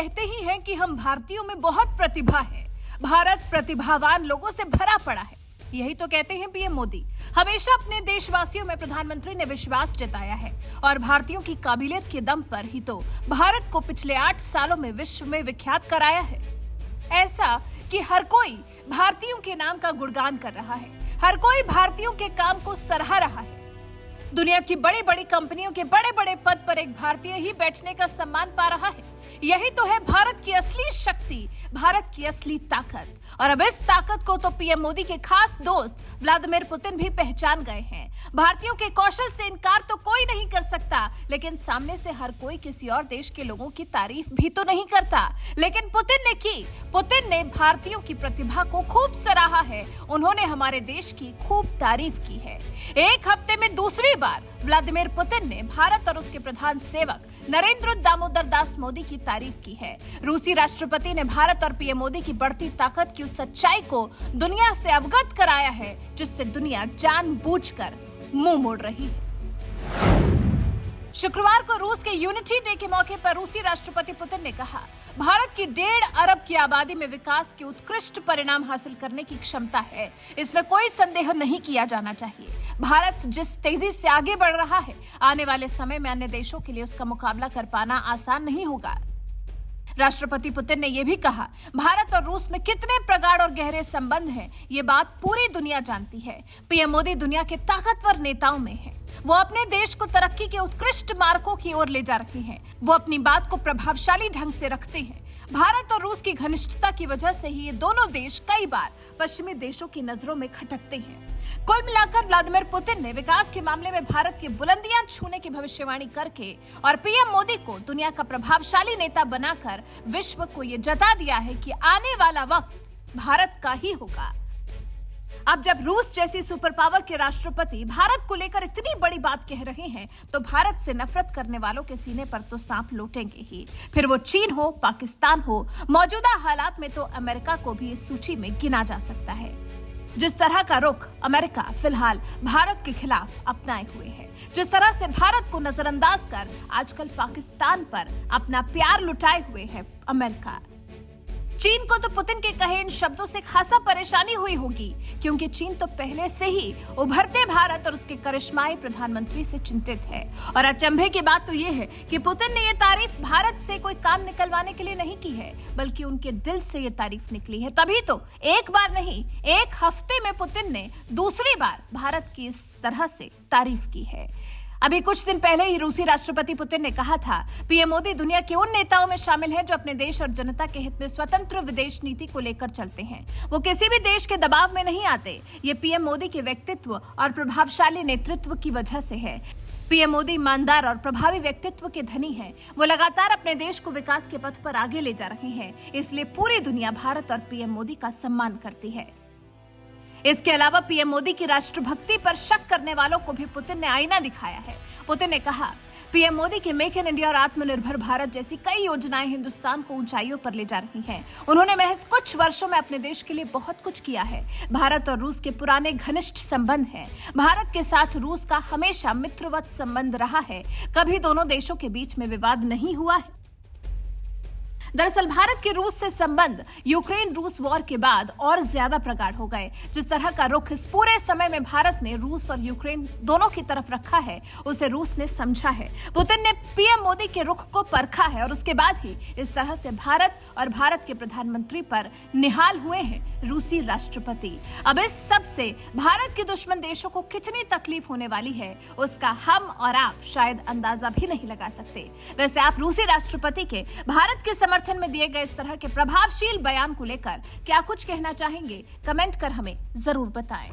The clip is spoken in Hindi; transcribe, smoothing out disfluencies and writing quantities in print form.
कहते ही हैं कि हम भारतीयों में बहुत प्रतिभा है, भारत प्रतिभावान लोगों से भरा पड़ा है। यही तो कहते हैं पीएम मोदी। हमेशा अपने देशवासियों में प्रधानमंत्री ने विश्वास जताया है और भारतीयों की काबिलियत के दम पर ही तो भारत को पिछले 8 सालों में विश्व में विख्यात कराया है। ऐसा कि हर कोई भारतीयों के नाम का गुणगान कर रहा है, हर कोई भारतीयों के काम को सराह रहा है। दुनिया की बड़ी बड़ी कंपनियों के बड़े बड़े पद पर एक भारतीय ही बैठने का सम्मान पा रहा है। यही तो है भारत की असली शक्ति, भारत की असली ताकत। और अब इस ताकत को तो पीएम मोदी के खास दोस्त व्लादिमीर पुतिन भी पहचान गए हैं। भारतीयों के कौशल से इनकार तो कोई नहीं कर सकता, लेकिन सामने से हर कोई किसी और देश के लोगों की तारीफ भी तो नहीं करता। लेकिन पुतिन ने की। पुतिन ने भारतीयों की प्रतिभा को खूब सराहा है। उन्होंने हमारे देश की खूब तारीफ की है। एक हफ्ते में दूसरी बार व्लादिमीर पुतिन ने भारत और उसके प्रधान सेवक नरेंद्र दामोदर दास मोदी की तारीफ की है। रूसी राष्ट्रपति ने भारत और पीएम मोदी की बढ़ती ताकत की उस सच्चाई को दुनिया से अवगत कराया है जिससे दुनिया जानबूझकर मुंह मोड़ रही है। शुक्रवार को रूस के यूनिटी डे के मौके पर रूसी राष्ट्रपति पुतिन ने कहा, भारत की 1.5 अरब की आबादी में विकास के उत्कृष्ट परिणाम हासिल करने की क्षमता है, इसमें कोई संदेह नहीं किया जाना चाहिए। भारत जिस तेजी से आगे बढ़ रहा है, आने वाले समय में अन्य देशों के लिए उसका मुकाबला कर पाना आसान नहीं होगा। राष्ट्रपति पुतिन ने यह भी कहा, भारत और रूस में कितने प्रगाढ़ और गहरे संबंध हैं, ये बात पूरी दुनिया जानती है। पीएम मोदी दुनिया के ताकतवर नेताओं में हैं। वो अपने देश को तरक्की के उत्कृष्ट मार्गों की ओर ले जा रहे हैं। वो अपनी बात को प्रभावशाली ढंग से रखते हैं। भारत और रूस की घनिष्ठता की वजह से ही ये दोनों देश कई बार पश्चिमी देशों की नजरों में खटकते हैं। कुल मिलाकर व्लादिमीर पुतिन ने विकास के मामले में भारत की बुलंदियां छूने की भविष्यवाणी करके और पीएम मोदी को दुनिया का प्रभावशाली नेता बनाकर विश्व को ये जता दिया है कि आने वाला वक्त भारत का ही होगा। अब जब रूस जैसी सुपर पावर के राष्ट्रपति भारत को लेकर इतनी बड़ी बात कह रहे हैं, तो भारत से नफरत करने वालों के सीने पर तो सांप लौटेंगे ही। फिर वो चीन हो, पाकिस्तान हो, मौजूदा हालात में तो अमेरिका को भी इस सूची में गिना जा सकता है। जिस तरह का रुख अमेरिका फिलहाल भारत के खिलाफ अपनाए हुए है, जिस तरह से भारत को नजरअंदाज कर आजकल पाकिस्तान पर अपना प्यार लुटाए हुए है अमेरिका, चीन को तो पुतिन के कहे इन शब्दों से खासा परेशानी हुई होगी, क्योंकि चीन तो पहले से ही उभरते भारत और उसके करिश्माई प्रधानमंत्री से चिंतित है। और अचंभे की बात तो ये है कि पुतिन ने ये तारीफ भारत से कोई काम निकलवाने के लिए नहीं की है, बल्कि उनके दिल से ये तारीफ निकली है। तभी तो एक बार नहीं, एक हफ्ते में पुतिन ने दूसरी बार भारत की इस तरह से तारीफ की है। अभी कुछ दिन पहले ही रूसी राष्ट्रपति पुतिन ने कहा था, पीएम मोदी दुनिया के उन नेताओं में शामिल हैं जो अपने देश और जनता के हित में स्वतंत्र विदेश नीति को लेकर चलते हैं। वो किसी भी देश के दबाव में नहीं आते। ये पीएम मोदी के व्यक्तित्व और प्रभावशाली नेतृत्व की वजह से है। पीएम मोदी ईमानदार और प्रभावी व्यक्तित्व के धनी हैं। वो लगातार अपने देश को विकास के पथ पर आगे ले जा रहे हैं, इसलिए पूरी दुनिया भारत और पीएम मोदी का सम्मान करती है। इसके अलावा पीएम मोदी की राष्ट्रभक्ति पर शक करने वालों को भी पुतिन ने आईना दिखाया है। पुतिन ने कहा, पीएम मोदी के मेक इन इंडिया और आत्मनिर्भर भारत जैसी कई योजनाएं हिंदुस्तान को ऊंचाइयों पर ले जा रही हैं। उन्होंने महज कुछ वर्षों में अपने देश के लिए बहुत कुछ किया है। भारत और रूस के पुराने घनिष्ठ संबंध हैं। भारत के साथ रूस का हमेशा मित्रवत संबंध रहा है। कभी दोनों देशों के बीच में विवाद नहीं हुआ है। दरअसल भारत के रूस से संबंध यूक्रेन रूस वॉर के बाद और ज्यादा प्रगाढ़ हो गए। जिस तरह का रुख इस पूरे समय में भारत ने रूस और यूक्रेन दोनों की तरफ रखा है, उसे रूस ने समझा है। पुतिन ने पीएम मोदी के रुख को परखा है और उसके बाद ही इस तरह से भारत और भारत के प्रधानमंत्री पर निहाल हुए हैं रूसी राष्ट्रपति। अब इस सब से भारत के दुश्मन देशों को कितनी तकलीफ होने वाली है, उसका हम और आप शायद अंदाजा भी नहीं लगा सकते। वैसे आप रूसी राष्ट्रपति के भारत के समर्थन में दिए गए इस तरह के प्रभावशील बयान को लेकर क्या कुछ कहना चाहेंगे? कमेंट कर हमें जरूर बताएं।